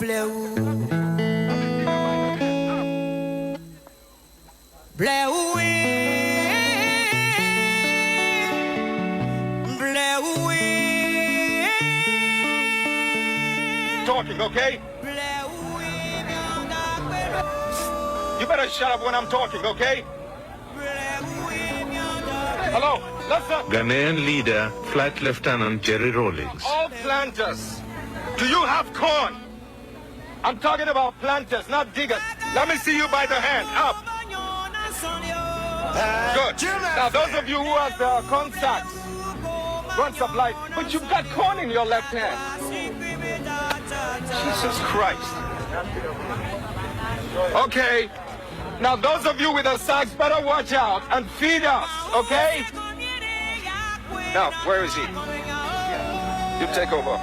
Talking, okay? You better shut up when I'm talking, okay? Hello, listen. Ghanaian leader, Flight Lieutenant Jerry Rawlings. All planters, do you have corn? I'm talking about planters, not diggers. Let me see you by the hand. Up. Good. Now, those of you who have corn sacks, go and supply. But you've got corn in your left hand. Jesus Christ. Okay. Now, those of you with the sacks, better watch out and feed us, okay? Now, where is he? You take over.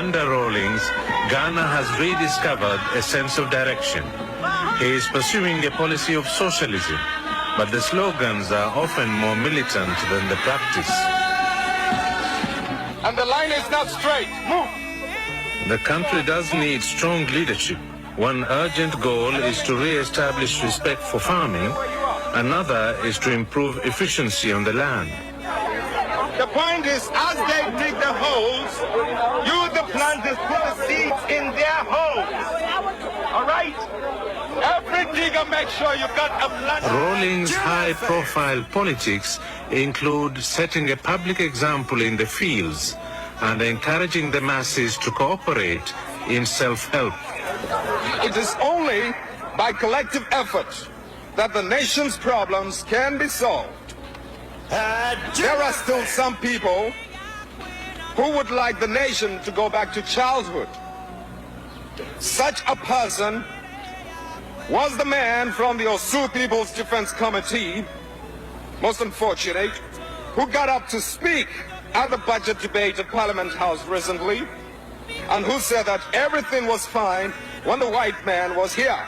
Under Rawlings, Ghana has rediscovered a sense of direction. He is pursuing a policy of socialism, but the slogans are often more militant than the practice. And the line is not straight. Move. The country does need strong leadership. One urgent goal is to re-establish respect for farming. Another is to improve efficiency on the land. The point is, as they dig the holes, you, the planters, put the seeds in their holes. All right? Every digger, make sure you got a plant. Rawlings' high-profile politics include setting a public example in the fields and encouraging the masses to cooperate in self-help. It is only by collective effort that the nation's problems can be solved. There are still some people who would like the nation to go back to childhood. Such a person was the man from the Osu People's Defense Committee, most unfortunate, who got up to speak at the budget debate at Parliament House recently, and who said that everything was fine when the white man was here.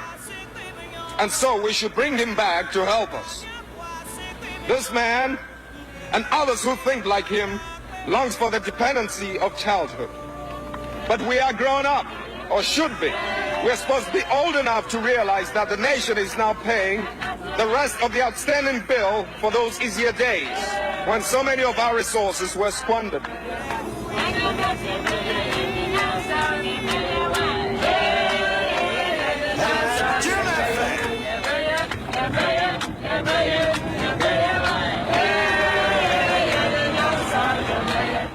And so we should bring him back to help us. This man and others who think like him longs for the dependency of childhood. But we are grown up, or should be. We're supposed to be old enough to realize that the nation is now paying the rest of the outstanding bill for those easier days when so many of our resources were squandered.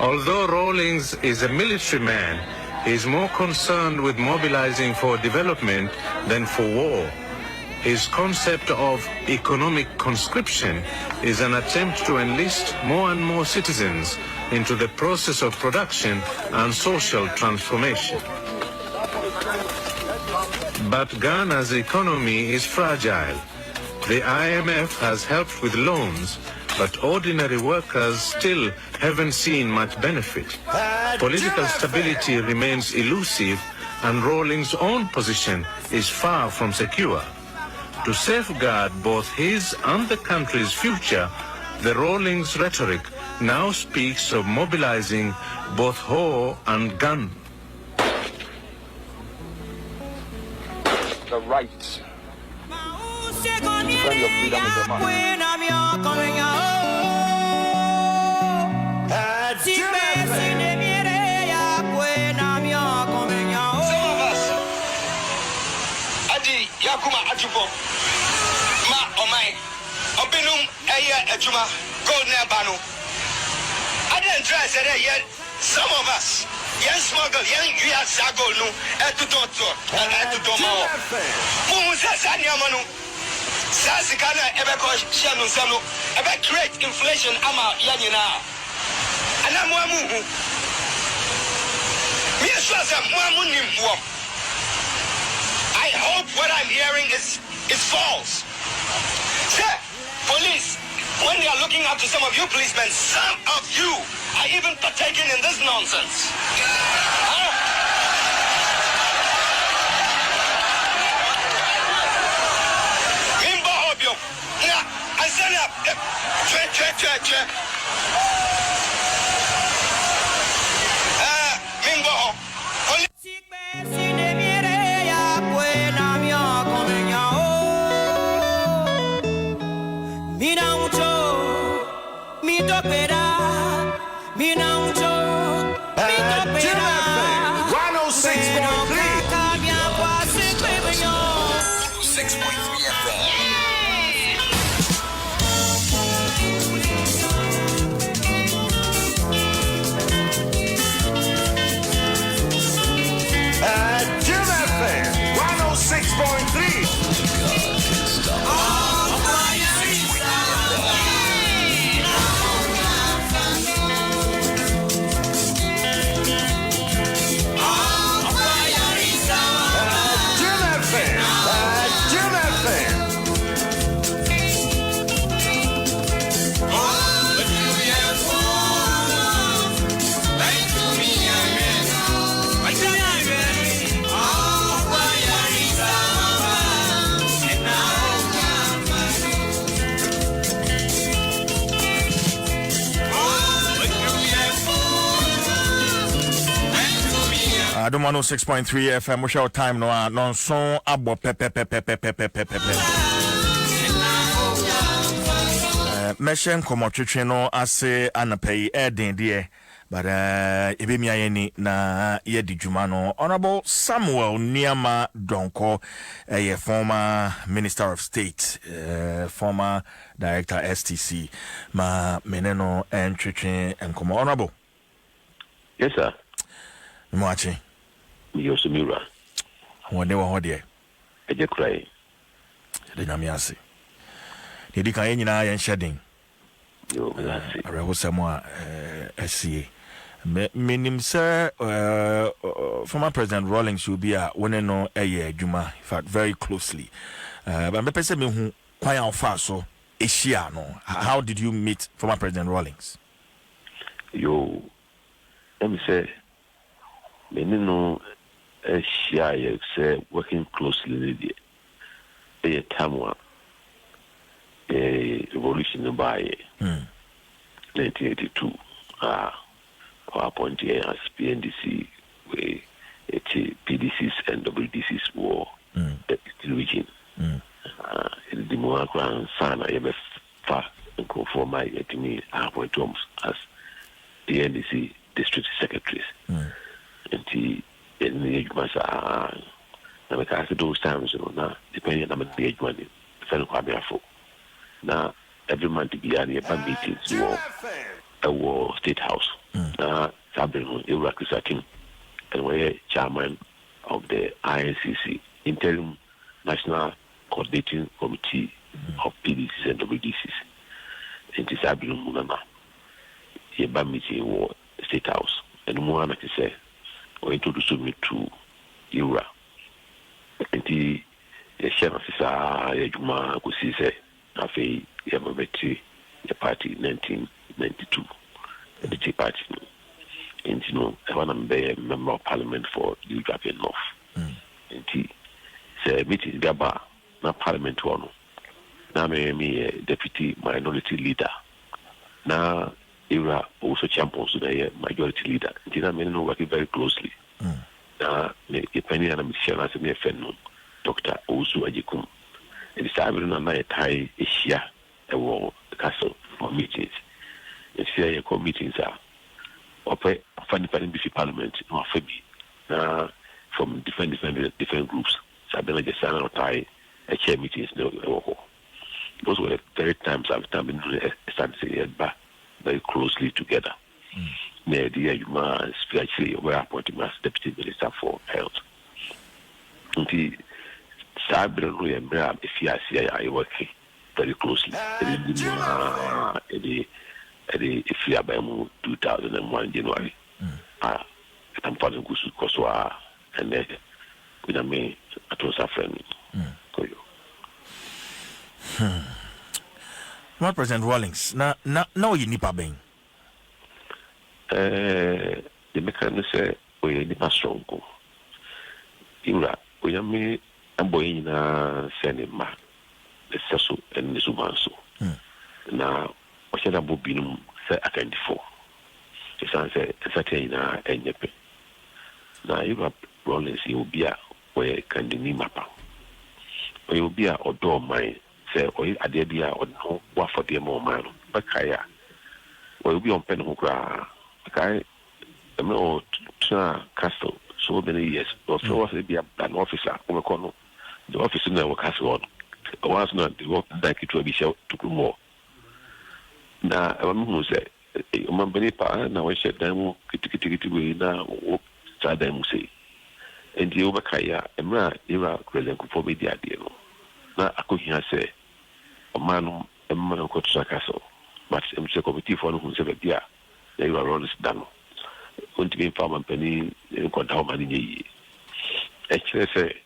Although Rawlings is a military man, he is more concerned with mobilizing for development than for war. His concept of economic conscription is an attempt to enlist more and more citizens into the process of production and social transformation. But Ghana's economy is fragile. The IMF has helped with loans, but ordinary workers still haven't seen much benefit. Political stability remains elusive, and Rawlings' own position is far from secure. To safeguard both his and the country's future, the Rawlings rhetoric now speaks of mobilizing both hoe and gun. The right. Defend your freedom is a man. Yakuma Ajubo, Ma Omai, Obinum, Aya Ajuma, Golden Banu. I didn't try to say yet. Some of us, young smuggle, young Yasagonu, Etudoto, and Etudomo. Musa Sanyamanu, Sasikana, Ebeko Shanu Sanu, about create inflation, Ama Yanina. And I'm Wamu. Mistress, Wamunim. I hope what I'm hearing is false. Sir, police, looking up to some of you policemen. Some of you are even partaking in this nonsense. Huh? Mimbo Obio. Yeah, I said up. Che. Mimbo. Adom 106.3 FM, we show time no non son abo pepe. Meshen komo twetwe no ase anapay eden de but ebemi ayeni na yedi djuma no. Honorable Samuel Niama Donko, a former Minister of State, former Director STC, ma meneno and twetwe enkomo. Honorable. Yes sir. Mwachi Yosumira. Wode wa hode. Eje krai. De nyamiase. Dedi kan nyina yen shedding. Yo, merci. Areho semwa SCA. Minim sir former President Rawlings will be a one no adwuma, in fact very closely. But me pese me hu kwan afa so ehia no. How did you meet former President Rawlings? Yo, let me say no share say working closely with the Tamwa revolution by 1982 appointed as PNDC with PDCs and WDCs war region. The more grand son I ever far and conform my me appointed as PNDC district secretaries. And in the age was those times, depending on the age money, now every month to be a meetings war state house. Sabin Iraq and we're chairman of the INCC, Interim National Coordinating Committee of PDCs and WDCs. And Sabin Munana, a meeting war state house, and Muhammad say, or introduce me to Ira. And the Shannon is Juma Kusise, Afe Yamabeti, the party 1992, the Tea Party. And I want to be a member of parliament for New Japan North. And he said, meeting Gaba, not parliament one. Now, me a deputy minority leader. Now, Ira also champions the majority leader. And I mean, working very closely. Now, depending on the mission as a friend, Dr. Osu Ajikum. And the Sabin and I tie a share a war castle for meetings. And say your meetings are open funny BC Parliament or Fabi from different groups. Sabina just or tie a chair meetings no. Those were the third times I've been started very closely together. The idea actually were appointed as Deputy Minister for Health. The Sabina and Brab, if you see, I work very closely. If you have 2001 January, I'm part of Kuswa and then with me, I was a friend. What President Rawlings na oyi nipa ben. The mechanism say we nipa strong ko. Ira oyame amboyi na senema. The sesu and the sumanso. Na oshada bobinum say akandifo. Esan say certain na enyepe. Na Ira Rawlings you be a we kandini mapa. You be a odo mine say oyi ade bia odno wa for dem o man bakaya. We be on pen ho kra. Okay, I'm not castle so many years. Or so was be an officer. The officer never castle on. I was not the work back to be shout to more. Now, I want to say, Mambanipa, now I said, them kitty now, start them say. And the Obakaya, Emra, Ira, President for me the idea. Now, I could hear say, a man, could castle, but I'm a committee for who said, yeah. They were always done. Going to be farm penny in Quantum money. Actually, say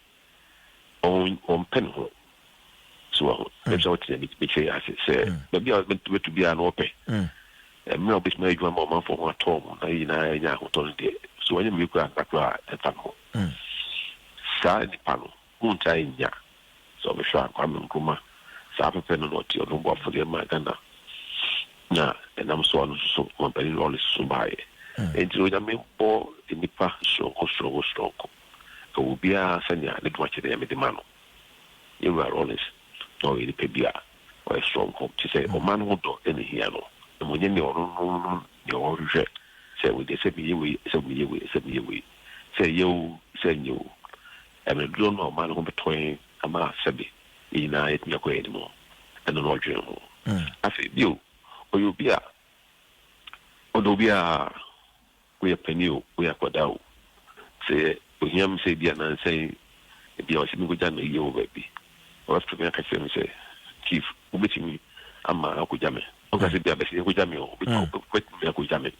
on penhole. So, that's what they say. Maybe I was meant to be an open. And now, this made one more for one tom. I told it. So, when you grab a cry at panel, side panel, won't I in ya? So, the shark, I'm Kuma, Sapa penalty or no for the Magana. Na enam so anu so company roll so buy enti o jame bo nipa strong ko obi a sanya le do akere me de ma no you are honest no e pe bia o strong ko ti say o man ho do eni hia no mo nye ne ono ne o hwe say we dey say me we say you say you e me do no man ho between ama sabi ina et me ko edimo and no dwen ho afi bio Oyubia Odobia we are penny, we are quadao. Say, him say, dear, and say, if you are sitting with Jamie, you baby. Or after me, I can say, Chief, who beating me, I'm a Kujame. Okay, I said, I with Jamie, or quit me a Kujame.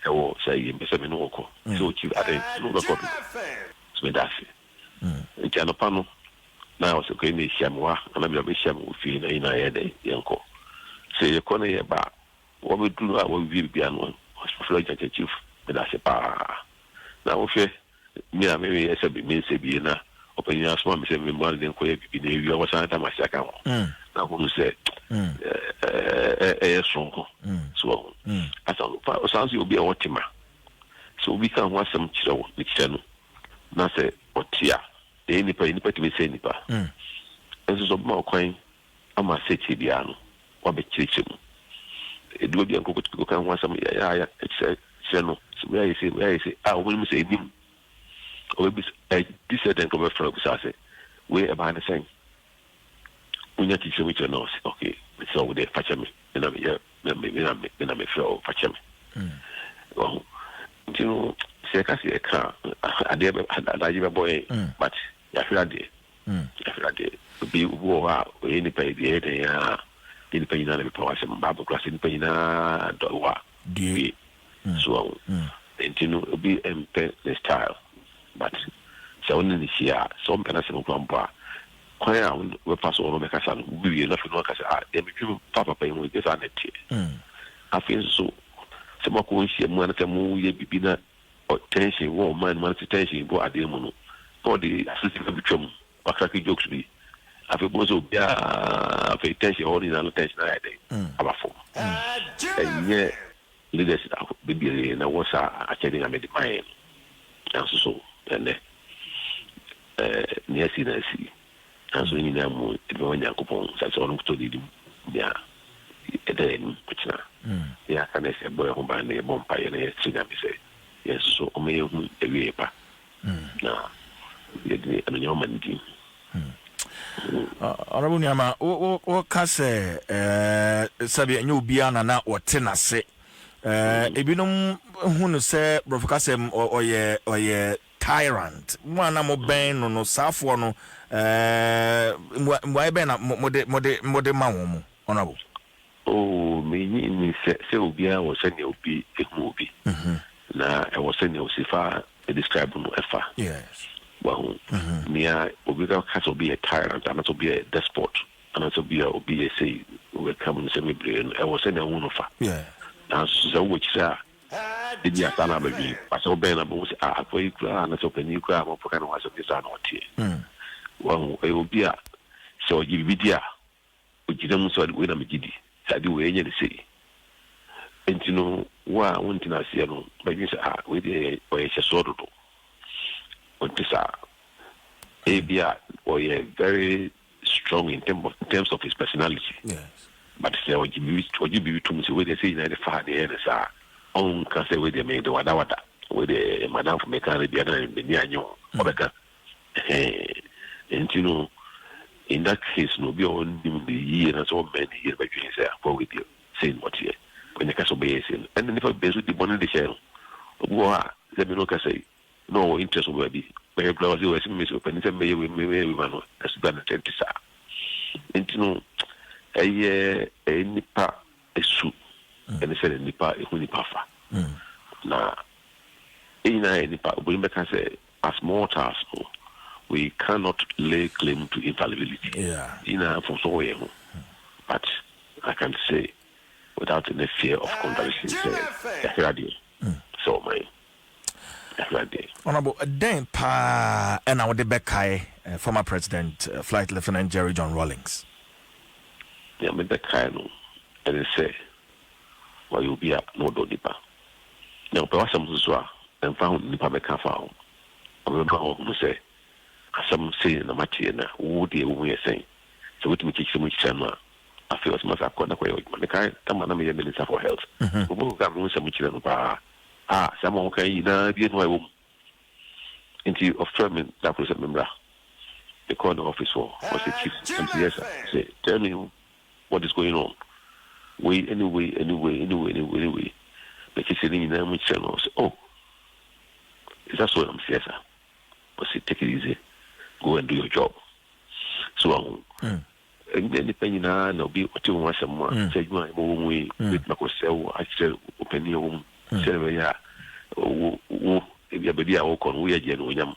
Or say, Mr. Minoko. So, Chief, I think, no, so that's it. Janopano now, so can you shamwa, and I'm a sham with you in a head, Yanko. Say you're corner here, but what we do now, we will be on one. Hospital chief, but I say, now, if me, maybe I said, me, say, be na, open your small, say, me, more than quite be the year was time my second. Now, who said, a strong. So, I thought, sounds you'll be a watima. So we can want some chill with channel. Now say, what tia, the any pay, to be saying, and so more coin, I'm a city piano. Be teaching. It will be a good to go and want some. Yeah, it's a channel. So where you say, I will say him. Or be a dissident of a frog. I say, we're about the same. We not teach which are not okay. It's all there, fetch me. And I'm here, maybe I'm a fellow, fetch me. Well, you know, say, I see a car. I never had a boy, but I feel like be war, any pay the area. In Pena, the power some Bible class in Pena, Dowa, so, and you know, be the style, but so in this year, some Penasimo Grandpa, quite out, we pass over Macasan, we enough to knock us out, and became Papa paying with this on it. I feel so. Some of them, she wanted to move, be or tension, war, man, tension, go at the mono, or the assistant of the chum, or cracky jokes be. I feel also be a attention, all in attention. I day. About 4. And yeah, leaders, baby, and I was attending a medical mind. And so, and near see, and so in them, when you're coupon, that's all to the yeah, then, which now, yeah, and I said, boy, home by the bonfire, and I say, yes, so, may you a paper. Now, you're your man. Honorable Nyama, what say, Sabi, and you be an na or tenase. Ebinum who say, Professor or ye tyrant. One amo ben no safo no, why ben mode mamu, honorable. Oh, me say, Obia was sending you be a movie. Now, I was sending you Sifa, a describe no Efa. Yes. Well, near Obiga Castle be a tyrant and not to be a despot. and also be a say we come and say me brain I was saying I won't offer now so which say did you stand up baby but so ben about for you and so can you grab up kind of was this are not here well it will be a so you be there which you don't so we na me gidi sadi we any say and you know wa won't na see no but you say we dey we say so do what this Abia or very strong in terms of his personality. Yes. But say what you be to me where they say in the far the end is on can say where they make the wada where the madam from Caribbean and the Nyanyo Obeka. And you know, in that case, no be on the year and so many years by you say for with you saying what here when the castle base and then if I base with the one in the shell. Let me look and say no interest will be. But if I was doing so, and then we man as done at 20 sa. And you know, a nipa a soup, and they said a nipa a nipa fa. Now, in a nipa, we make us say as mortals, we cannot lay claim to infallibility. Yeah. In a for so but I can say without any fear of contradiction, so my. Honorable then pa and our Bekai former President Flight Lieutenant Jerry John Rawlings. Yeah, me Bekai no and say why you be up no do nipa. Now per some so and found nipa Beka found. I remember who say some say na matie na wo de wo ye say so what me teach so much chama I feel as much as I could the kind come na me minister for health. Who go no some children pa someone can be no woman into affirming that was a member. The corner office for was the chief MCS. Say, tell me what is going on. Wait, anyway. Like he's sitting in there with channel. Say, oh, is that so? MCS? But say, take it easy. Go and do your job. So, and then depending on be what you want someone. Say, you are moving way with myself. I said, open your home. Say, wo ebia baby a wo kon wo ye je no nyam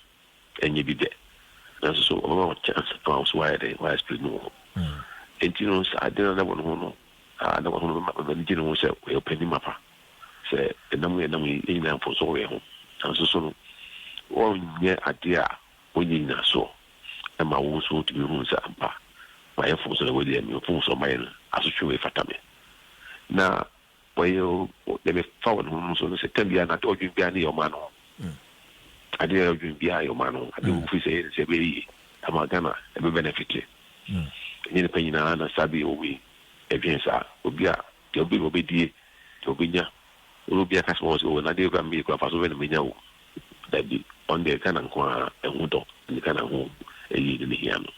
enye bi de na so o chance to so why dey why spirit no entino sa de na won ho no na won ho ma ni no se we open mapa se enam e na fo so we ho na so no wo nye ade a wo nyi na so e ma wo so to be hu sa ampa ma ye fo so le we dey mi fo so ma ye aso twe we fatame na well, let me forward so say tell you not ordering be your man. I did be your man. I do say very amagana e be benefit. Ni the penny na sabi obi e bien sa obi a te obi di te obi nya obi a customers o na dey go me ko fa so we na nya o that be on the kind of kwa e hu do ni kind of hu e yi ni here no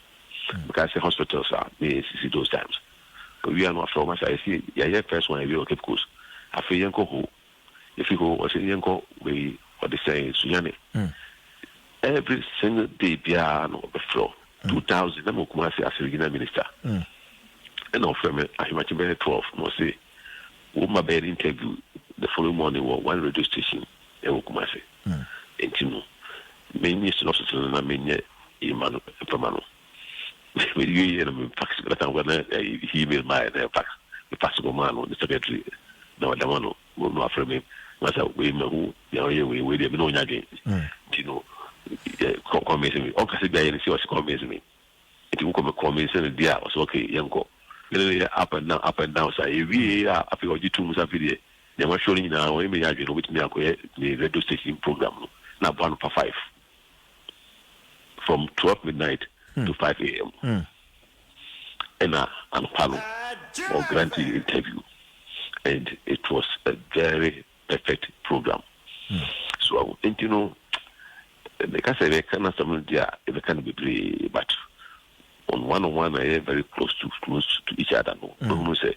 because the hospitals are they see those times. We are not from us. I see. Yeah. First one, we will keep course. After yanko who, if you go, I say yanko we what they say Sunyane. Every single day, piano the floor 2000. I'm going to say as a regional minister. And offer me. I imagine by 12. No say, my bed interview the following morning. One radio station. And we come say, and you know, many synopsis and I mean, Emmanuel Pamano. When you hear him fax, but I'm gonna email my fax, the possible man on the secretary. No, the one will not from him. What's up? We know we have no again. You know, comments me. Okay, say, see what's comments me. It will come comments and the was okay, Yanko. Up and down. Say, we are up to you 2 months after the. They were showing now, we may have with me the radio station program. Now 1 for 5 from 12 midnight. To 5 a.m. And panel or granting interview, and it was a very perfect program. So I would think, you know, because I cannot summon there, it can be play, but on one, I am very close to each other. No, say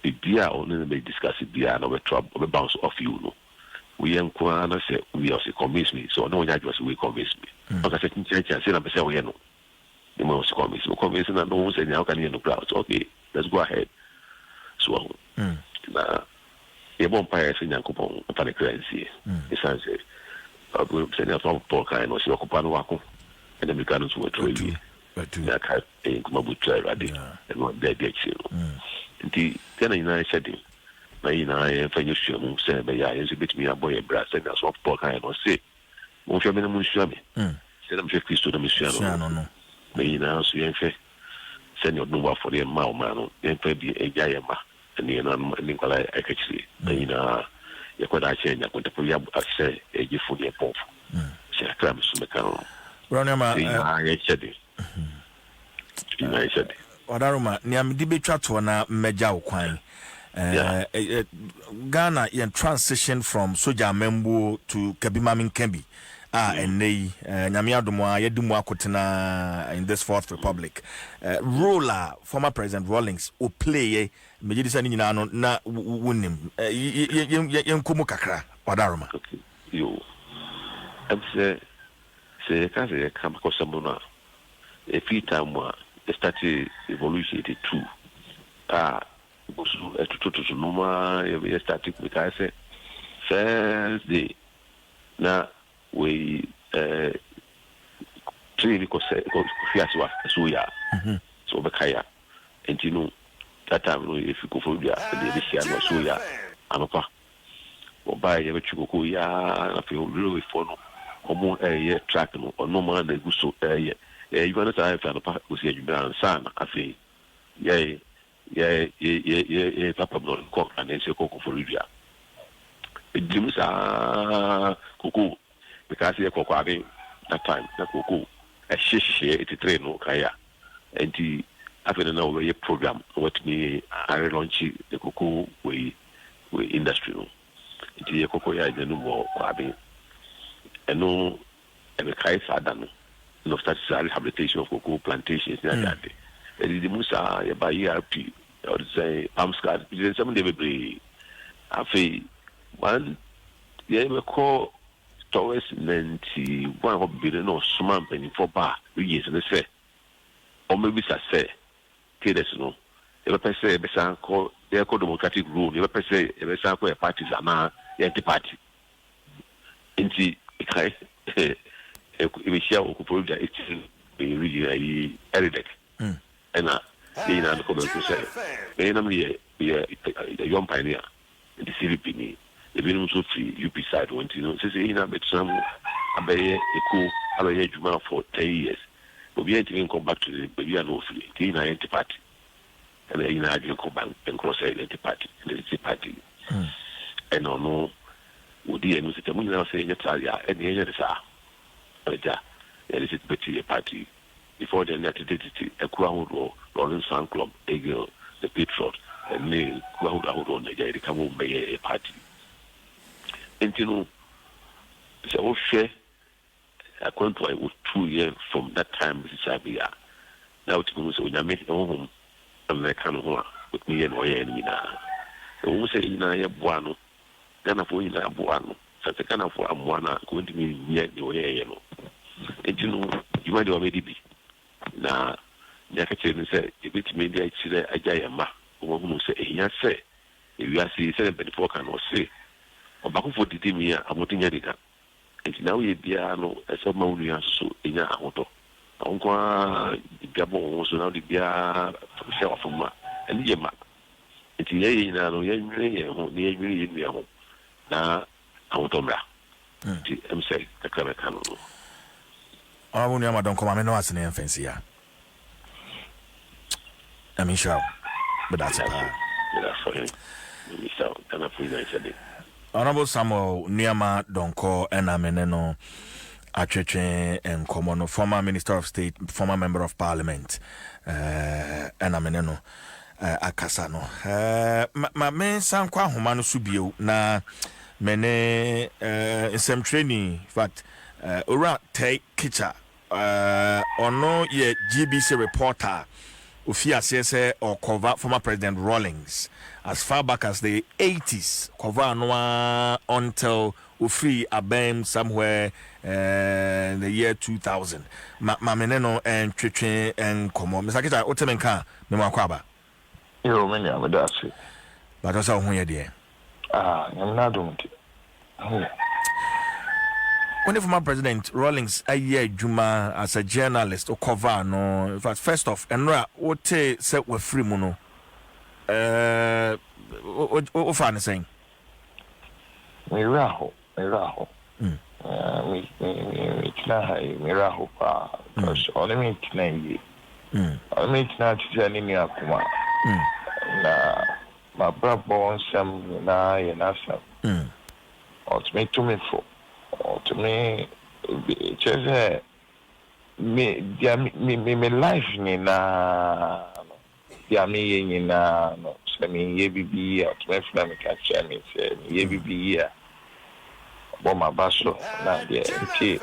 the beer only may discuss it beer and over trouble, over bounce off you. No, we inquire, say we also convince me, so no one just will convince me. Because I think I said, I'm saying, no. The most convincing and no one said, how can you in the crowds? Okay, let's go ahead. So, now, a bonfire in Yankopon, a panic currency. It's a say, I'm sending a phone for kind of Yokopano Wako, and the mechanics were truly. na ka kuma butu awurade ɛno da bi akyire no nti tena nyinaa hyɛ den na nyinaa yɛmfa nyɛ sua mu sɛ bɛyɛ a yɛnso bɛtumi abɔ yɛ bra sɛ na so paul kan no se monhwɛ me na monsua me sɛ na mehwɛ kristo na mesua no na nyinaa so yɛmhwɛ sɛnea ɔde no wɔ afɔre ma wo ma no yɛmfa bi agya yɛ ma ɛne yɛnanom ne nkwala ɛkakyire na nyinaa yɛkɔda akyerɛ nyakontapo yɛ ahyɛ agyefo ne yɛpɔmfo hyɛ kakra me so mɛka no yɛhyɛ den Wadaruma ni amdi betwa to na mmegya wo kwan Ghana yen transition from soja membo to Kabimami Kembi ennei nyame adomo yedimu akotena in this fourth republic role former president Rawlings o play mejidi sa ni nyina no na wonim yenkomu kakra Wadaruma yo amse se kaze kama ko samuna e fita mwa started evolution to bosu etututu numa e started because first day na we train ko fiaswa so ya so be kaya entinu that time no if you go for dia the sia no so ya anopa oba ye betwiko ko ya na fe olo for no omo track no ono ma na guso even as I found a part was here, son, I say, yea, Papa Blood Cock and then say Coco for Lydia. Jims are cuckoo because he cocoa that time, the cuckoo, a shish, it's a train, no kaya. And the after an hour program, what me I launch the cuckoo way industrial. It's a cocoa, I don't know what and no, and the kites are done. No start rehabilitation of cocoa plantations na that day. The Musa by ERP or say Amscad, some day be afi one we call towards 91 billion or small penny for bar years and say or maybe say kids no ever say besan call they call democratic rule ever say besan call parties are anti-party inti kai we share or prove that it's really Eridek. And they know the comment to say. They know me a young pioneer in the CVP. They've been also free UP side when you know, says he now bet some a cool Juma for 10 years. But we ain't even come back to the baby and no free. They are anti party. And then I didn't come back and cross anti party. And it's a party. And no, would the end of the moon now saying, and the end of the there is a party before the identity a crowd or Rolling Sound Club, Eagle, the Patriot, and Neil, crowd out on the come home by a party. And you know, so share a country with 2 years from that time, Sabia. Now to go so I make home American home with me and my enemy now. The woman say in a buano, then I put in a buano. Such a kind of one going to be near the way, and you know, you might already be. Now, Yakachi said, if it's maybe I see a Jayama, who say, yes, say, if you are seeing 7.4 can or say, or back for the team here, I'm not in Yadika. And now we be as a Maurian so in a auto. Uncle Gabon also now the beer from Self and Yama. It's in a home. Now, Automra. I'm saying, the Caracano. I won't know. Don't come. I know what's in the fancy. I mean, sure, but that's it. Honorable Samuel Niama Donko and Ameneno Acheche and Komono, former Minister of State, former Member of Parliament, and Ameneno Akasano. My man Sankwa Humano Subio na. Mene some training fact ora take kitcha ono ye GBC reporter ofia say or cover former President Rawlings as far back as the 80s cover no until free abem somewhere in the year 2000 ma meneno and twetwe and komo Mr. Otemenka me makwaba yo menya medase but also hu ye de I'm not doing it. when the former President Rawlings a year Juma as a journalist or cover no, in fact, first off, Enra, what say we're free mono. What fan saying? Miraho. Me Miraho pa. Because only me tonight. Only me tonight is any near Kuma. Na my brother born some na yenasa. Or to me to me for. Or to me, just me life ni na. Ya me ni na no. So me ye bibi ya. To me funa me catch me say ye bibi ya. Bo ma baso na de nti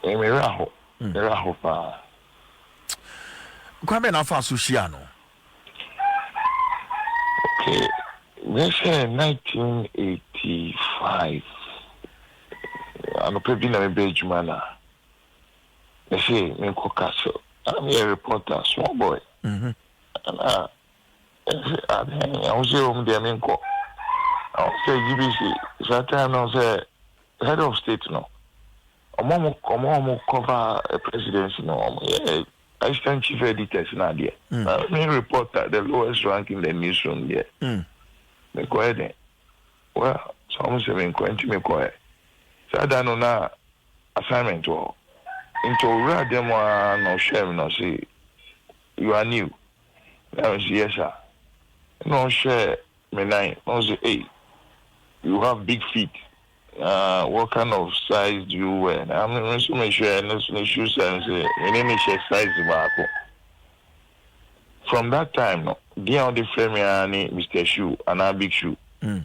me raho pa. Kwa be na fa social no. Okay, we say 1985. Ano pe bi na me be adwuma na. Me say me ko castle. I'm a reporter, small boy. And I was here there me ko. I say GBC. That time I say head of state no. Omo cover a presidency no. Yeah, assistant chief editors na there. Me reporter, the lowest rank in the newsroom there. Me go ahead. Well, some say me go into me go ahead. So I don't know na assignment or into where them no share no say you are new. I say yes sir. No share me nine. No say hey, you have big feet. What kind of size do you wear? I'm not sure. No shoes and say my name is size Marco. From that time, no, they on the frame Mr. Shoe and a big shoe. That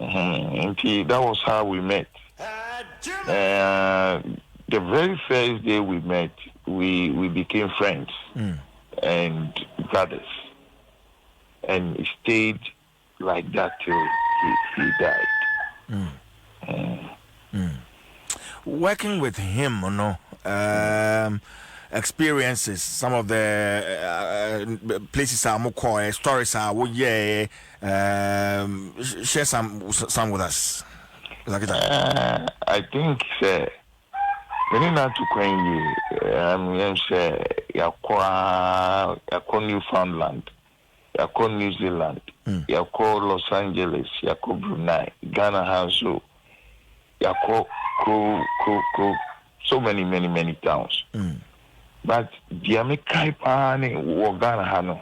was how we met. The very first day we met, we became friends and brothers, and it stayed like that till he died. Working with him, you know, experiences, some of the places are more core, stories are share some with us. I think many not to say yakwa Newfoundland, yakwa New Zealand, yakwa Los Angeles, yakwa Brunei, Ghana Hanso, yakwa so many towns. But the American pani wo Ghana hano,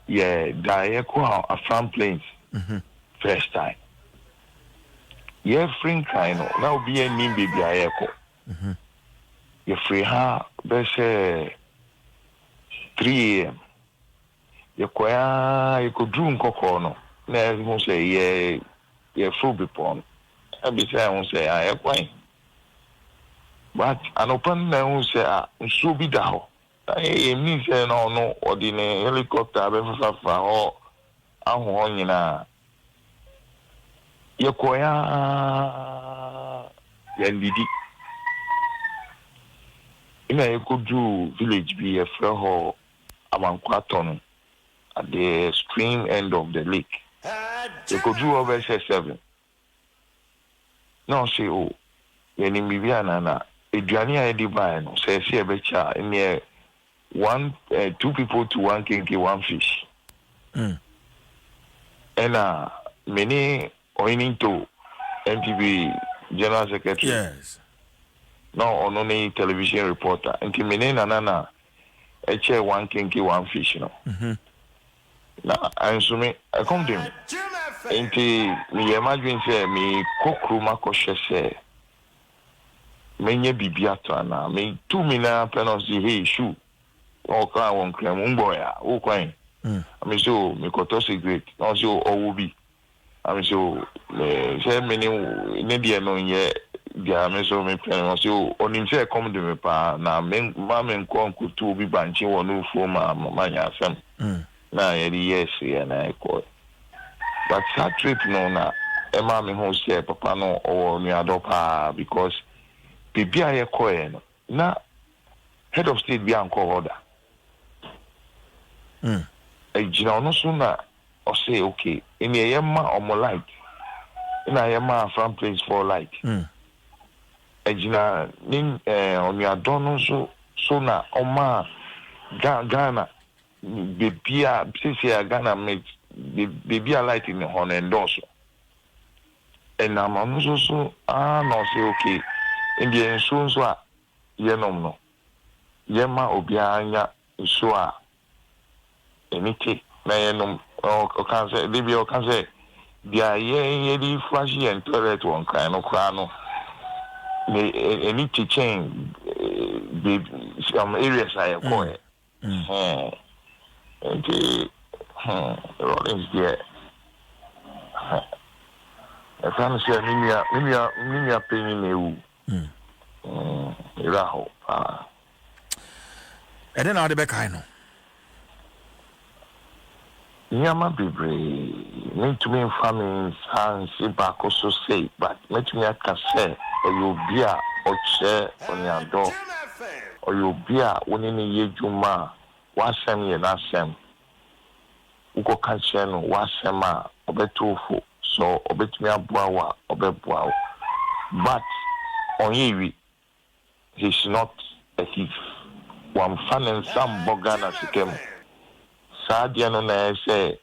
yeah, yakwa a front plains first time. Yeah, free kind now be a name baby ayeko. You free her, best 3 a.m. You could dream cocono. Never won't say, yeah, full bepon. I be say, I won't say, I acquaint. But an open now say, so be thou. I mean, say, no, or the helicopter, or I'm on you. Yandidi. I could do village be a freho among Quaton at the stream end of the lake. You could do over 7. No, say, oh, when Viviana, Adriania Divine says, see a betcha in here 2 people to 1 kinky, 1 fish. And many owning to NTV General Secretary. Yes. No, on only television reporter. Until many nana, a chair 1 kinky, 1 fish. No. Now, I'm so me. I come to him. Until me imagine say me kokruma koshe say. Menye bibiato na me 2 million penalty hey shoe. All kind one claim umboya. Who coin? I mean so me koto cigarette. Also owobi. I mean so say many India no ye. Yeah, me so me plan so on him say come to me pa na men ko kutu bi banchi wonu fo ma nya asem na yes ya na ko but that trip no na e ma me ho say papa no o ni adopa because bibia ye ko e no na head of state bi anko order e jina no so na o say okay eni ye ma omo light ina ye ma from place for light ejina ni onuadon no so na oma Ghana bebia sisi Ghana me bebia light in hon endorse and I'm also so no say okay Indian so a yenom no yema obia anya so a enike na yenom o kan say bibi o kan say bia ye di flash and toilet one kind no kra no any teaching some areas I call it Rollins there I can't say Mimia penny new Raho and then I'll be back. I know Yama be brave, meant to me farming and see back also say, but let me a cassette or you'll be a or chair on your door or you'll be a winning a year juma, was semi and assem. Uko canchen, was sema, or betufu, so or bet me a boa or beboa. But on ye, he's not a thief. One fan and some bogana to come. Sadia no na say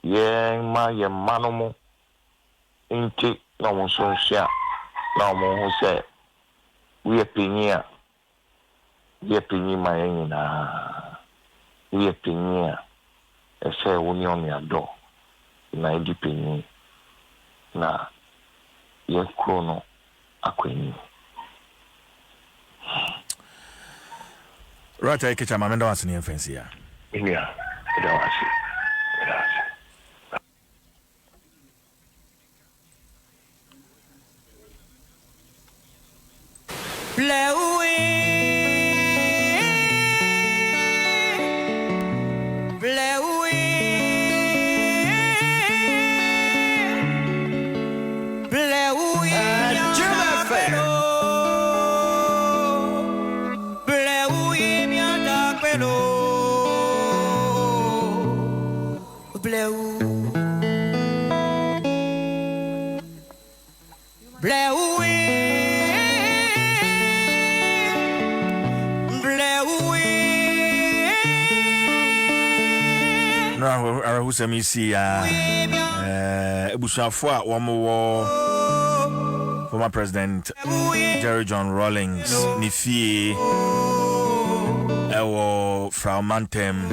ye ma ye manomo inti na won so hia na mo ho say we penyi ma yin na we penyi e say woni on ya do na di penyi na ye krono akweni right I catch my man dance in fancy ya yeah Grazie. Who's see Ebushafo a womo former President Jerry John Rawlings ni fie ewo from Mantem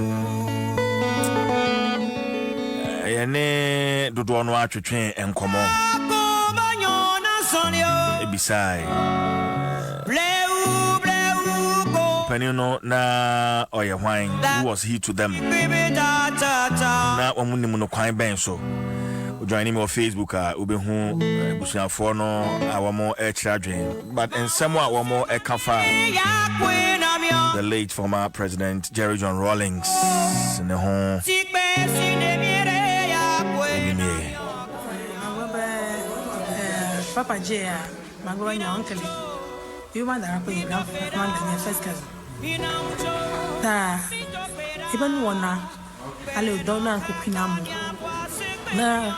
yene dodo no atwetwe enkomo ebisai Penino na oye hwan who was he to them na omunimu no kwan ben so join me on Facebook ubehu busuafo no awomo e chiradwen but ensemo awomo e kafa the late former President Jerry John Rawlings ne ho Papa J magwa nya uncle you man that happen enough man the first cousin even one ale dona kupinamu na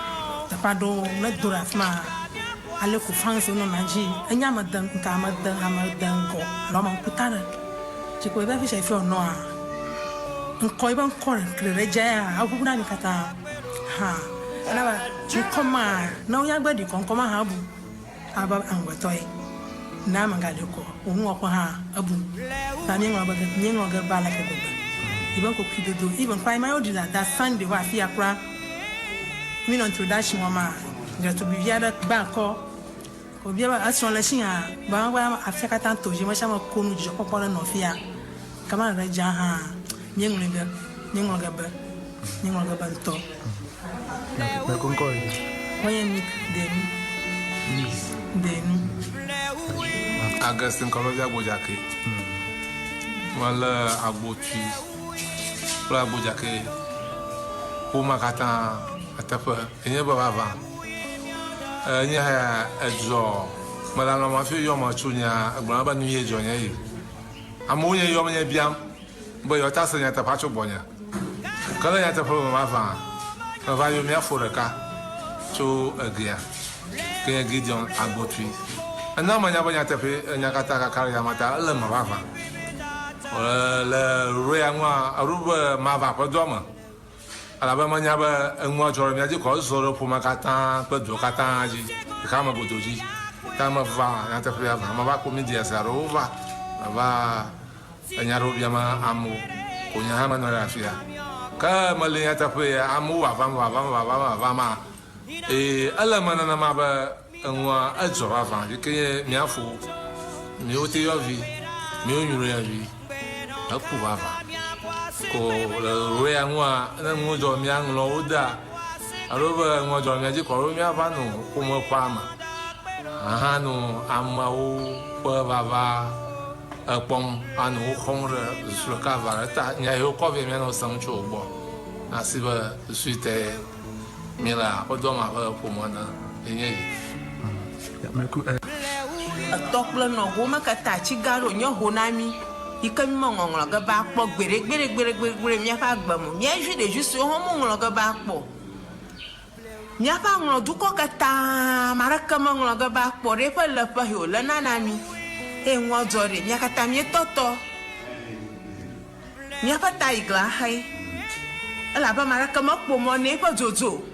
tapado na durafma ale ku fanso no naji anya madan ka madan ko lo man kutana chiko eba fi shefi ono a nko eba nko reja a akubuna ni kata ha na ba chikoma na oya gbadi konkoma ha bu aba angwatoy na mangale ko onu okwa ha abu na nyengo ga bala ke go even ko kidodo even by my order that Sunday wa fi akra me no introduction mama get to be via that back ko bia action la shin ba afika tanto je ma chama ko nu je popolo no fia kama reja ha nyengo ga to na konko oye mi denu Augustin Colombia Bojake wala agbotu pra Bojake o makata atafa enye baba enye ha ejo malama ma fi yo ma chunya agbara ba nu ye jo nya yi amonye yo nya biam bo yo ta senya ta pacho bonya kala ya ta pro ma fa va yo mi afureka to agia ke Gideon agbotu ana manya banya tepe nya kata kakari mata le mava le royangwa aruba mava podoma ala ba manya ba ngwa joro mia ji ko zoro puma kata pedo kata ji kama godoji kama va na tepe va mava ko mi dia sarova va nya ro bia ma amu ko nya ha ma no rafia ka mali ya tepe amu va ma ala mana na ma ba ngwa ajo avant que mi afu mi o te yo vi mi o nyuro ya vi aku baba ko ro ya ngwa na ngo jo mi an lo oda aroba ngo jo mi aji ko ro mi ava no ko mo pa ma aha no amma o pa baba apon anu khong re sur ka va ta nya yo ko vi mi no sang chu bo asiba suite mira o do ma ba po mo na enye a tokla no goma kata chigaro nyo honami ikami mongonglo ga ba kpo gbere mi fa gbamo mi ju de juste ho monglo ga ba kpo mi fa nglo du ko kata maraka monglo ga ba kpo re fa la pa yo la nanami e nwo jore mi kata mi toto mi fa ta igla hai ala ba maraka mo kpo mo ne fa jojo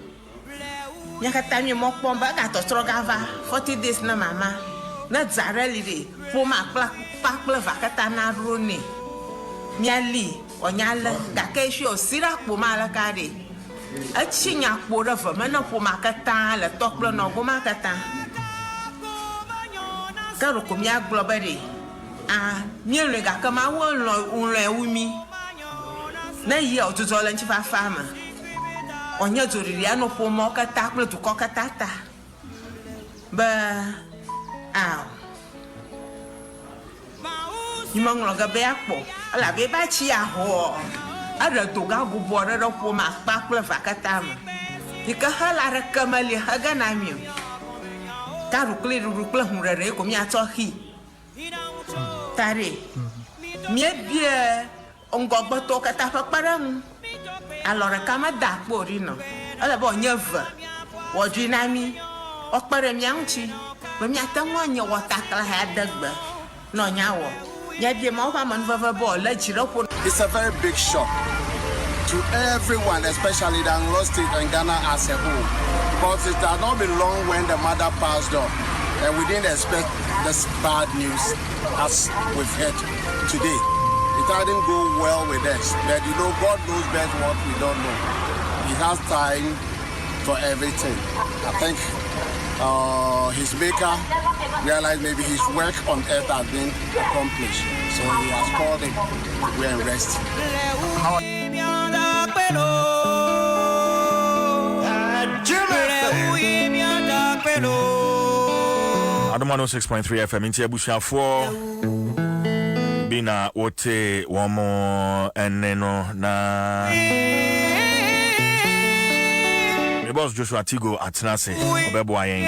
nyakata mi mo pomba ka to strogava 40 days na mama na zareli de po ma kpla vakata na rone miali onyala ga ke shi o sira po ma la ka de a chinya po ra va mana po ma kata la toklo no go ma kata karo ko mi agloba de a mi le ga kama wo lo unle umi na yi o tuzo la nchi fa fama onya zoriri ano po mo kata klo tu ko katata ba aw yimang lo ga be akpo ala be ba chi aho ara to ga bu bo ra po ma pa klo fa kata ma dika hala ra kamali haga na mi ta ru kle hu ra re ko mi ato hi tare mi bie ongogbo to kata fa parang allora kama da porino ala bo nyeva wodinami okpere mianchi be miata nwanyi wotakla ha dagba no nyawo ya bie ma fa man vava bo la jiro po. It's a very big shock to everyone, especially the Anglo State and Ghana as a whole, because it had not been long when the mother passed on, and we didn't expect this bad news as we've heard today. It didn't go well with us, but you know, God knows best what we don't know. He has time for everything. I think his maker realized maybe his work on earth has been accomplished, so he has called him to go and rest. Adam 106.3 FM into Abusha 4 Bina wote wamo eneno na my boss Joshua Tigo atenase obebo ayen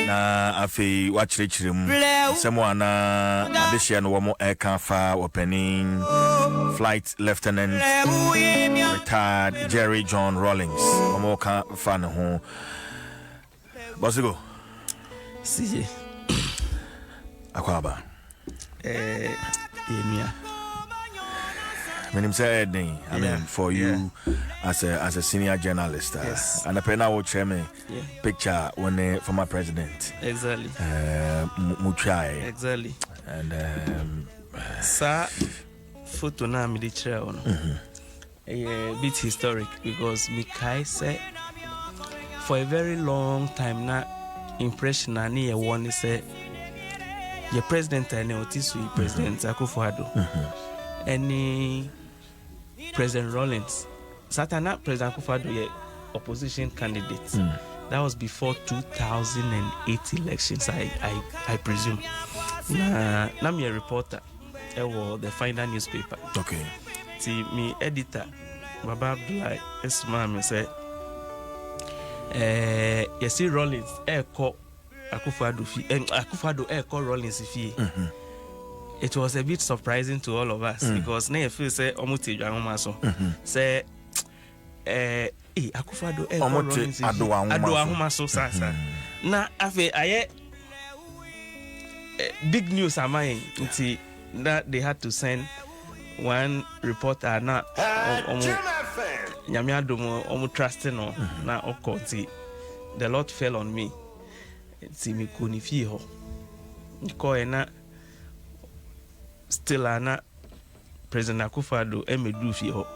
na afi wachirechire mu semo ana adehia no wamo aircraft fa opening flight lieutenant retired Jerry John Rawlings wamo ka fa ne ho Bosigo CJ akwaba Emia. I mean, for you as a senior journalist, yes. And a penna will share me picture when the former president. Exactly. Muchai. Exactly. And sir, photo na mi di chair ono. A bit historic because Mikai said for a very long time na impression na ni e won say your president and Otisu President Akufo-Addo. Any President Rawlings. Satana President Akufo-Addo ye opposition candidate. That was before 2008 elections, I presume. Na me a reporter. I was the final newspaper. Okay. See me editor Baba Abdullah Esma me say you see Rawlings Akufo-Addo Rawlings fie. It was a bit surprising to all of us because na feel say omuti dwanoma so say Akufo-Addo Rawlings ado ahoma so sasa na afi aye big news am I until that they had to send one reporter na nyame adom omo trusting no na okoti the Lord fell on me ti me ko ni fie ho ko na still ana President Akufo-Addo emedu fie ho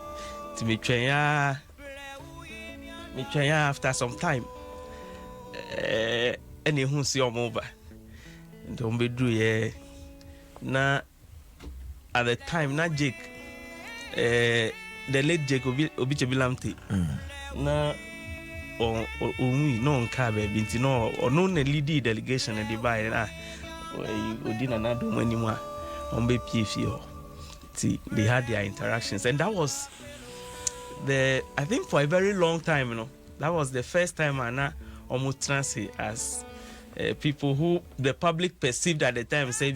ti me twen ya after some time any hu si omo ba ndo mbedu ye na at the time na Jake the late Jake Obichebilamte na onwi no nka ba binti no ono na lead delegation e by na odina na do manimu a on be pfie ho see they had their interactions and that was I think for a very long time, you know, that was the first time Anna Omutransi as people who the public perceived at the time say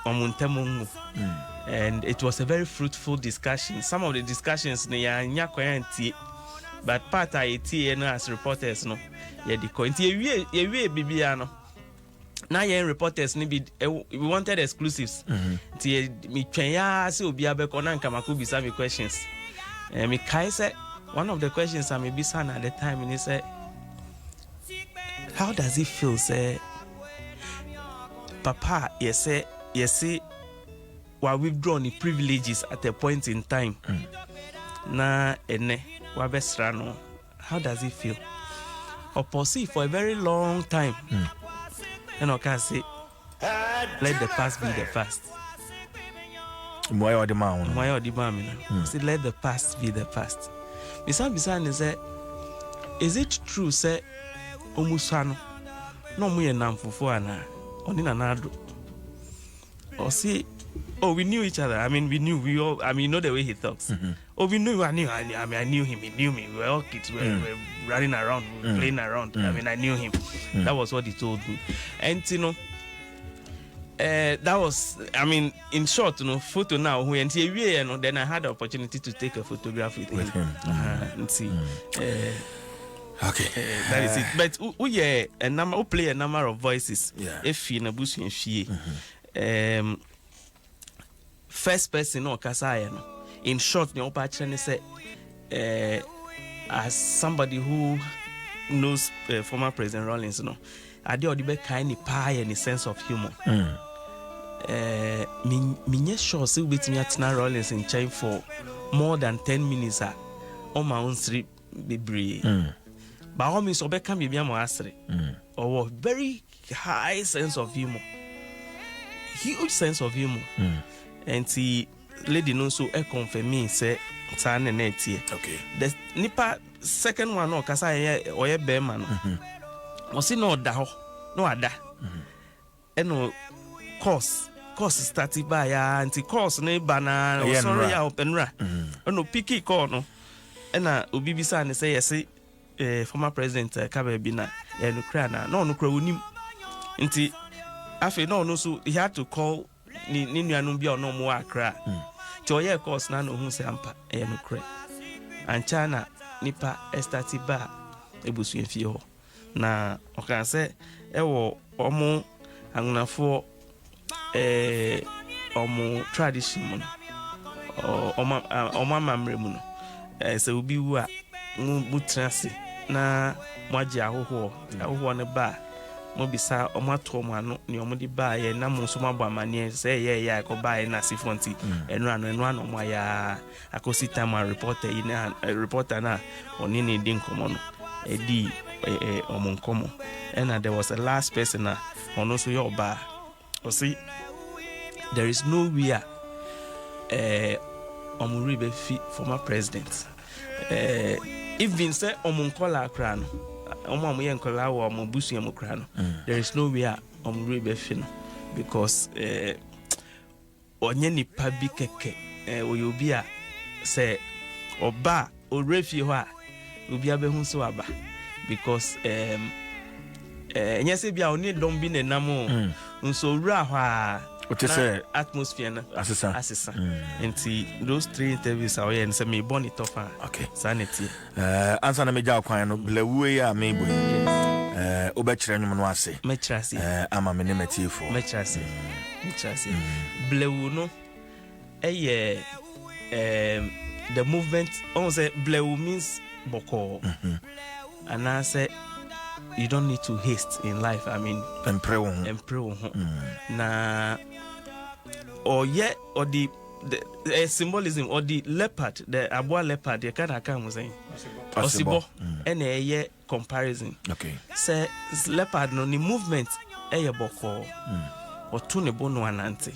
Omuntemungu. And it was a very fruitful discussion. Some of the discussions but part as reporters no now you reporters we wanted exclusives. Me questions. Mikai said one of the questions I may be son at the time, and he said, how does it feel, say, Papa, yes, while we've drawn the privileges at a point in time, na ene wabesrano, how does it feel? Or perceive for a very long time, and I can say, let the past be the past. Why are the say let the past be the past. Is it true, say Omusano? No me and Namfuana, Onina Nado. Or say, oh, we knew each other. I mean, we all, I mean, you know the way he talks. Oh, I knew him, he knew me. We were all kids, we were running around, we were playing around. I mean, I knew him. That was what he told me. And you know, that was, I mean, in short, you know, photo now. When you know, then I had the opportunity to take a photograph with him. And see. Okay, that is it. But we play a number of voices. If you na busu first person no kasa no. In short, the opportunity say, as somebody who knows former President Rawlings, no, I do the kind of pie and a sense of humor. Me sure see with me at Rawlings in China for more than 10 minutes on my own street be but all means obe can be asre or very high sense of humor, huge sense of humor. And see lady no so confirm me say tan net here. Okay, the nipa second one no kasa or ye be man was no da no ada no course started by anti course ne bana sorry ya open ra no picky call no na obi bisa ne say yes former president Kabebina no kra na no kra onim nti afi no so he had to call ni nuanum bia no mo akra ti oye course na no hu se ampa no kra anchana nipa estati ba ebusu enfie ho na okan se ewo omo angunafo omo tradition mu omo mamre mu no se obi wu a mu trase na moaje ahoho ne ba mo bisa omo atom ano ni omo di ba ye na mo so mabo amane se ye ko ba ye na sifonti enu ano mo ya akosita ma reporter yi na reporter na oni ni din komo no edi omo nkomo and there was a last person na ono so yo ba o see there is nowhere omuri be fi former president even say omunkola kra no omo ye nkola wo omo busu ye kra no there is nowhere omuri be fi no because onye nipa bi keke oyobi a say oba orefi ho a obi abehu so aba because nyese bia oni dom bi nenam nso wura ho a what is atmosphere na asesa nti those 3 interviews are here and say me born it off. Okay, sanity answer na me ja kwan no blewu ya me boy obechire nwom no ase metrasi ama me ne matifo metrasi blewu no the movement on say blewu means boko and I say you don't need to haste in life. I mean, emprewo na or the symbolism or the leopard, the abua leopard, the kind of come saying possible and a comparison. Okay, say leopard no the movement boko or tune bono anante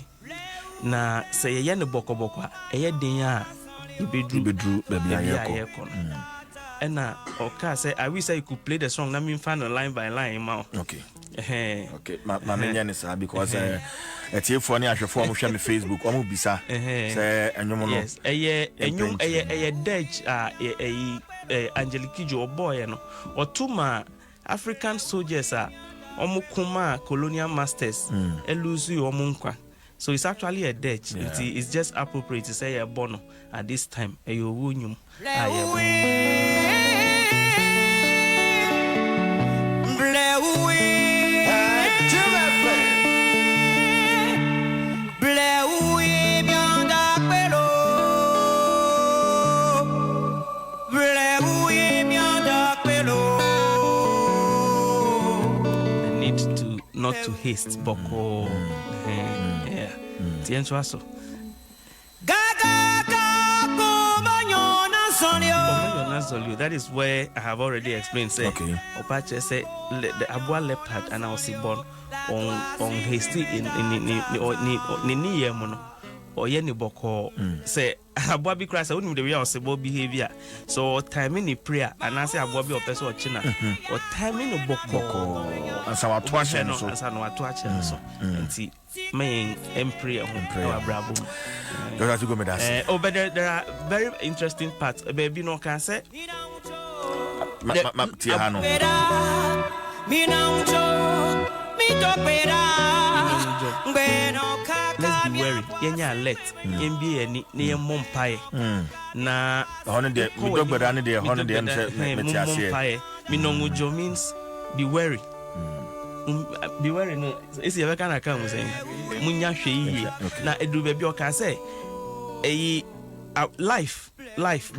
na say ye ne boko den a ibedru baby ayekon. And okay, say I wish I could play the song. Let me find a line by line, ma. Okay. Okay. My many is because it's for any actual form of Facebook. Omo bisa. Say enyomo no. Yes. A Dutch Angelique Jo boy no. Or two African soldiers omo kuma colonial masters. Elusu omo nkwa. So it's actually a Dutch. It's just appropriate to say a bono at this time. Ayo wunyum. Not to haste, boko. Yeah. Tienso that is where I have already explained. Say, Opache say the abua leopard and I was born on hasty in yemono or yeni boko. Say abua be crass. I wouldn't the way I was about behavior. So time in the prayer and I say abua be a person or china or time in the boko and some attraction so and some attraction so and see main prayer bravo. But there are very interesting parts. Baby, no can say. Let's be wary. Yenya let. Yembi eni ne mompae. Na honde we dog bedane de honde em se metiase. Minongujo means be wary. Be wary no. Isi ebe kana kan say. Munya hwe yi. Na edu baby o ka say life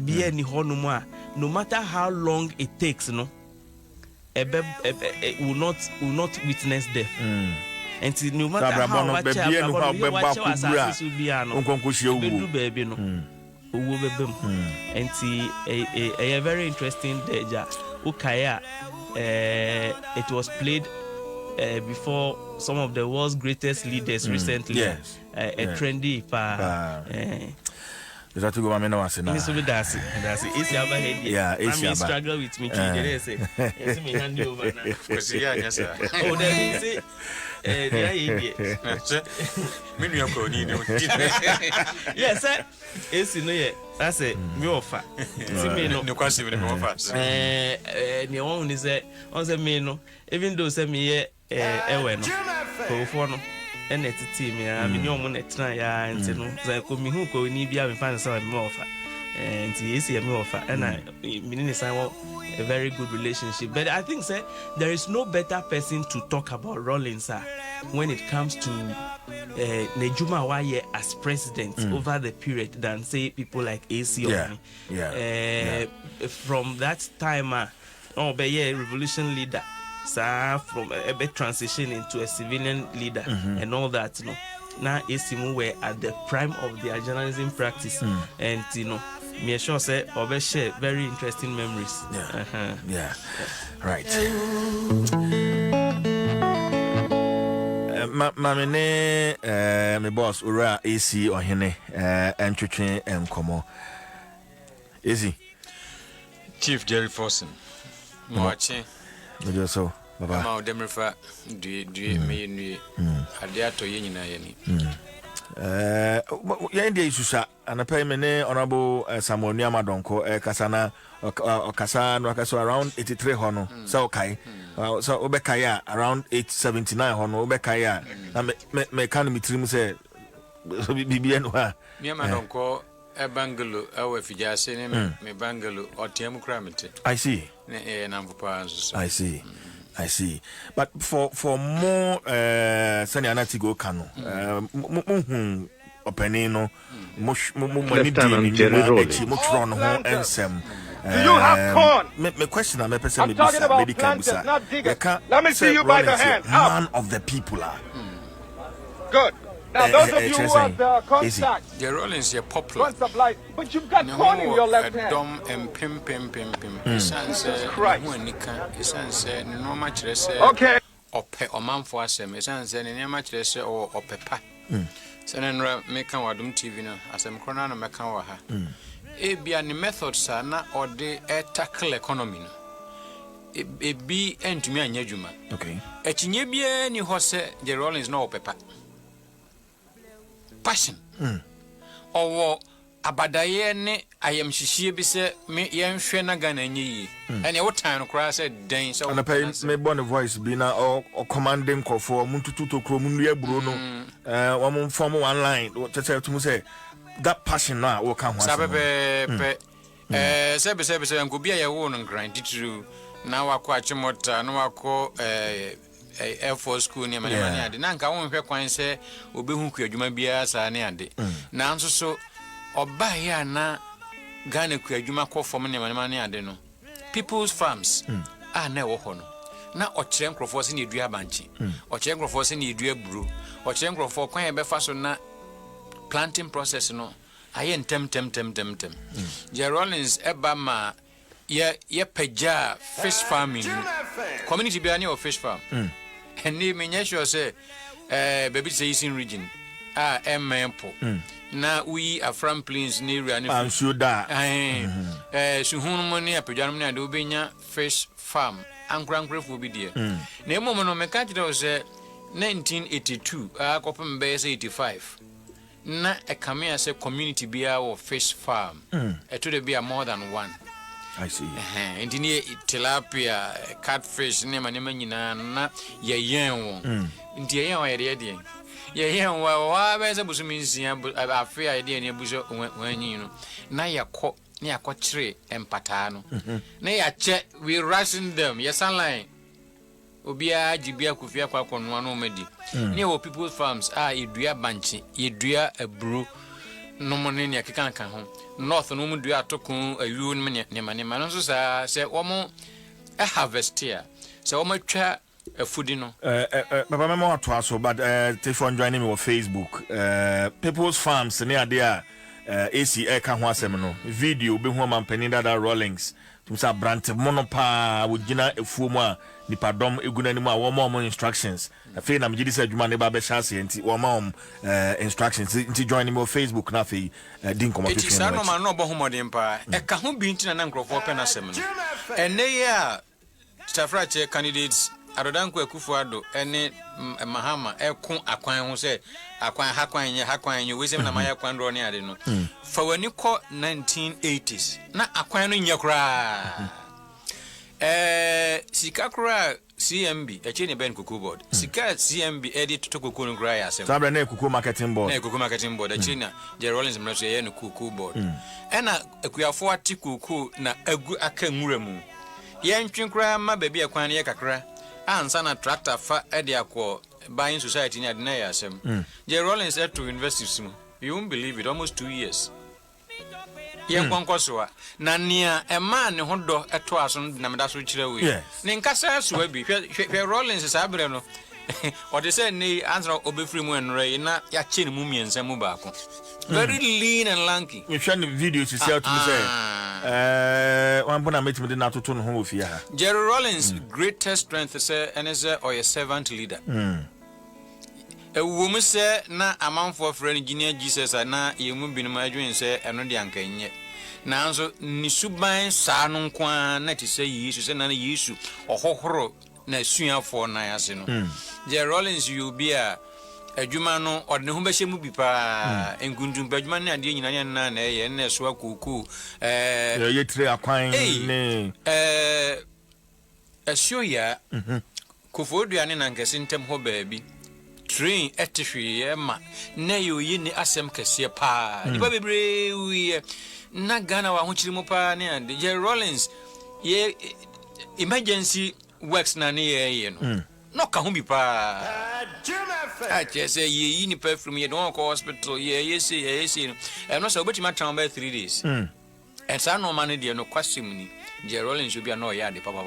be any honuma no matter how long it takes no will not witness death and no matter how much baby no and a very interesting deja ukaya it was played before some of the world's greatest leaders recently. Yes. A trendy is that to go ameno was na so that's it's your head. Yeah, it's your struggle with me today say yes me hand you over now. Yes sir. Oh then say there me no ko ni no. Yes sir. It's no here. That's it. Me offer. See me no. No kwase me no offer. Ne won ni say on say me no even though say me ewe no. Ko for no and it's a team, yeah. I mean, you're on a try, and so come who go need be having fun, so I'm offer. And it's a offer, and I mean, it's a very good relationship. But I think, sir, there is no better person to talk about Rollins, sir, when it comes to Nejuma Waye as president over the period than, say, people like AC. From that time, revolution leader. From a transition into a civilian leader and all that, you know. Now Esimu were at the prime of their journalism practice, and you know, me sure say share very interesting memories. Right. Mamene, my boss, Ura AC or Hene, and Chuchin and Como. Easy. Chief Jerry Forson. Watching. So, Baba. Ma odemrefa due me nue. Ade ato ye nyina ye ni. Ya ndi isusa anapay mene honorable Samuel Niama Donko kasana okasa no akaso around 83 hono so okay so obekaya around 879 hono obekaya na me kan mitrim say bibia no ha Niama Donko e bangalo awe fijase ne me bangalo otiam kramete. I see. I see. I see. But for more Sani Anatigo Kano, Openino, Lieutenant Jerry Rawlings. Do you have corn? My question I'm talking about planters, not diggers. Let me see you by the hand. Man of the people are. Good. Now, those of you who have the contacts, The Rollins are popular. one supply, but you've got corn in your left hand. Dom and pim. Christ. No much less. Okay. Ope or man for us, and near much less or pepa. Senenra make wadum TV now, as I'm cronan and Macawaha. A be any method, sana, or the tackle economy. A be end to me and Yajuma. Okay. A chinyebia ni hose, the Rollins no pepa. Passion. Or abadaye ne I am shishie bi se me yen hwe na Ghana nyi and your time cry said den so and pay me born voice be na or commanding call for muntutu to kro munue bro no one form one line what tell to say that passion now will come sabe se nko bia ye wo no grind titru na wakọ achimota na wakọ Air Force school ni mane ade na nka won hwe kwan se obehu kuadwuma bia sa ne ade na nso so oba ya na Ghana kuadwuma kọ fom ne mane ade no people's farms na wo ho no na ochire nkrofo se ne edua banchi ochire nkrofo se ne edua buru ochire nkrofo kwan e be fa so na planting process no aye tem Jerry Rawlings eba ma ye peja fish farming community be any of fish farm and ni me sure say baby say Eastern region empo na we are from plains ni area ni I'm sure that suhun mo ni apeja no na de obenya fish farm ankrankrefu bi de na emo no me ka kire say 1982 akopem be say 85 na e come as a community bia of fish farm it would be more than one. I see. Indeed, tilapia, catfish, nema nyina na ye yen won. Inti yen wa ye de. Ye yen wa be se busumi nsia afia idea ne buso wanyi no. Na yakọ kire empata no. Na ya che we ration them. Yes online. Obia jibia kufia kwa konwa no medi. Ne wo people's farms edua banchi, edua abru no money ne akeka kan ho. North no mu dua atokun ayu ne mane no so sa se wo mo harvest here. Se wo matwa afudi no. Baba me mo to aso but telephone joining me on Facebook. People's farms ne ade a AC ka ho asem no. Video be ho mampani dada Rawlings. Tumsa brand monopa wogina efuo mu a nipadom eguna ni mu a wo mo instructions. Afi na mjidi se djuma ne ba be chance enti wo ma instructions enti join me on Facebook na afi din komo to say no man no bo homodin pa e ka ho bi ntina na nkrofo pe na sem no ene ya stafrache candidates Arodanko Akufo-Addo ene Mahama ekun akwan ho se akwan hakwan nye wesem na maya kwan ro ne ade no fa wani ko 1980s na akwan no nya kura sika kura CMB eche ne ben kuku board sika CMB edit to kuku no kura ya sem sabra na kuku marketing board eche na Jerry Rawlings mraso ye no kuku board ena akuyafo ati kuku na agu aka nwura mu ye ntwen kura ma ba bi akwan ye kakra ansa na tractor fa ede akọ buying society ni adina ya asem Jerry Rawlings had to invest in you won't believe it almost 2 years yen konkosoa na nia e ma ne hodo eto aso na meda so kire we ne nkasa so abi hwe Rawlings sabre no o de say ni answer obefri mu enre na ya che ne mu miensa mu baako very lean and lanky you share the videos you see out to me say one bona meeting de na toto no ho ofia ha Jerry Rawlings greatest strength say enese or a servant leader woman say na amanfo friend Guinea Jesus na yemu binum adwen say eno de ankanye na nso ni suban sa no kwa na ti say Yesu say na Yesu ohohoro na suafo na yase no Jerry Rawlings you be a adwuma no odne ho behye mu bi pa engundum adwuma ne ade nyina na na ye na so akuku ye tire akwan ne asioya kofoduane na nkese ntem ho baabi train etihwe ma na yo yi ni asem kese pa nipa bebre wi na Ghana wa ho chiri mu pa ne ande Jerry Rawlings ye emergency works na ne no no ka ho bi pa I just say ye ni perfume ye don call hospital ye say no so obetima town by 3 days and sa no man dey no kwasem ni je rolling so bia no ya de papa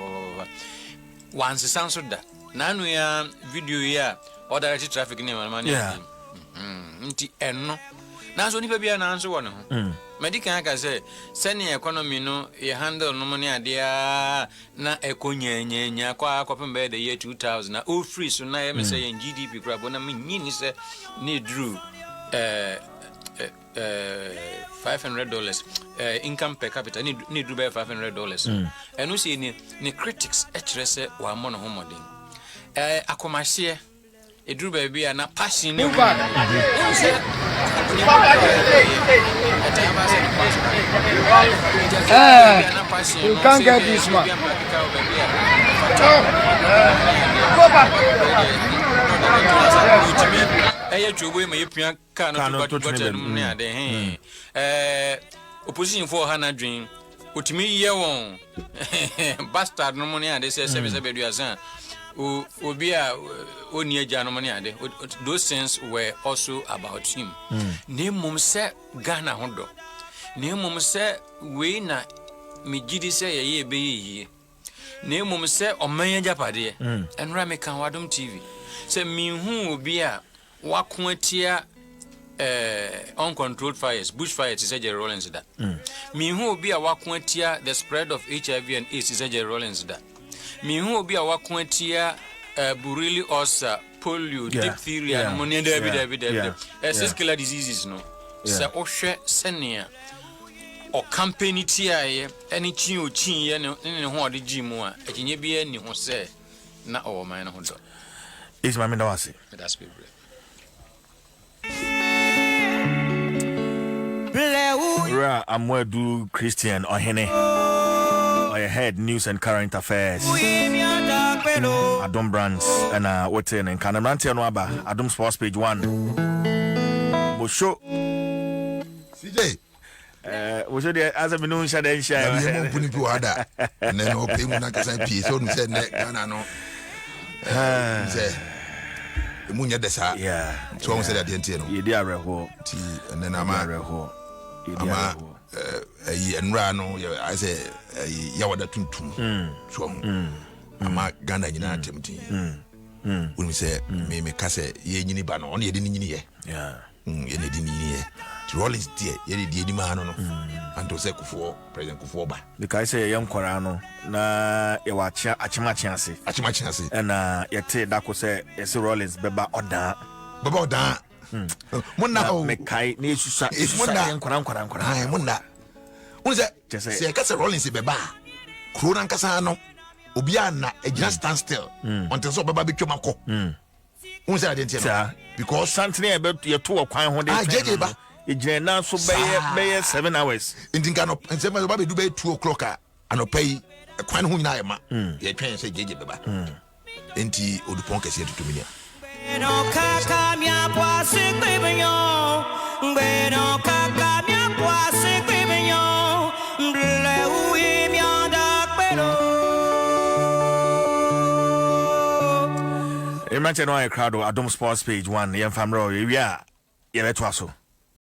once sanso da na anu ya video ya order traffic ni man nti enno na so ni bia na anso wo ne ho medical aka say send economy no ye handle no money adea na ekonyenya kwa pembe the year 2000 na all free so na me say GDP crab na me nyini say need drew $500 income per capita need drew by $500 and we see ni critics etrese wa mo no homodin akomahye edru baby na passion ni you can't get this man. Go back. Chubo me yepia ka no to button ne ade opposition for Hana dream otimi ye won bastard no money ade say duasan obi a oni agya no money ade those things were also about him ne mum se Ghana hodo ne mum se we na me gidi se ye be ye ne mum se oman agya pade enra me kan wadom TV se mi hu obi a wakuatia uncontrolled fires bushfires is a Rollins da mi hu obi a wakuatia the spread of HIV and AIDS is a Rollins da mi hu obi a wakuatia burili ulcer polio diphtheria pneumonia David 6 killer diseases no se ohwe senia o company tiaye eni chin o chin ye ne ho ode gimu a ekinye bia ni ho se na o man no ho do is my mindawase that's be Ra Amwedu Christian Ohene I head news and current affairs Adom Brands and what's in and Kanamranti and Waba Adom Sports page 1 Bosho CJ we should as a minun shaden share puni pu ada and then ope mu na kasa pie so no say Ghana no say munya desa so won say that ente no ye dia reho ti and then ama reho enra no I say ya wada tuntum so ama Ghana nyina atemti when say me kase ye nyini ba no on ye de nyini ye ye ne de nyini ye Rollins there ye de di ma no and to say Kufuor President Kufuor ba because say yam kwara no na ye wa achima chiase and ye da ko say yes Rollins beba odan Mona me kai na esusa kwara ai mona unse se ka se Rollins beba kro na nkasa no obi ana ejina stand still until so beba betwa mako unse identity no because something ye to kwan ho dey jeje ba ejina na so be 7 hours ndinka no nse ma beba be do be 2 o'clock anopai kwan ho nyina yema ye twen se jeje beba enti odupon kese tutumia no kaka mia poase kwebenyo ngweno kaka mia poase kwebenyo mble uwi mia da kwelo Imagine no crowd Adom Sports page 1 yem famro area ye beto aso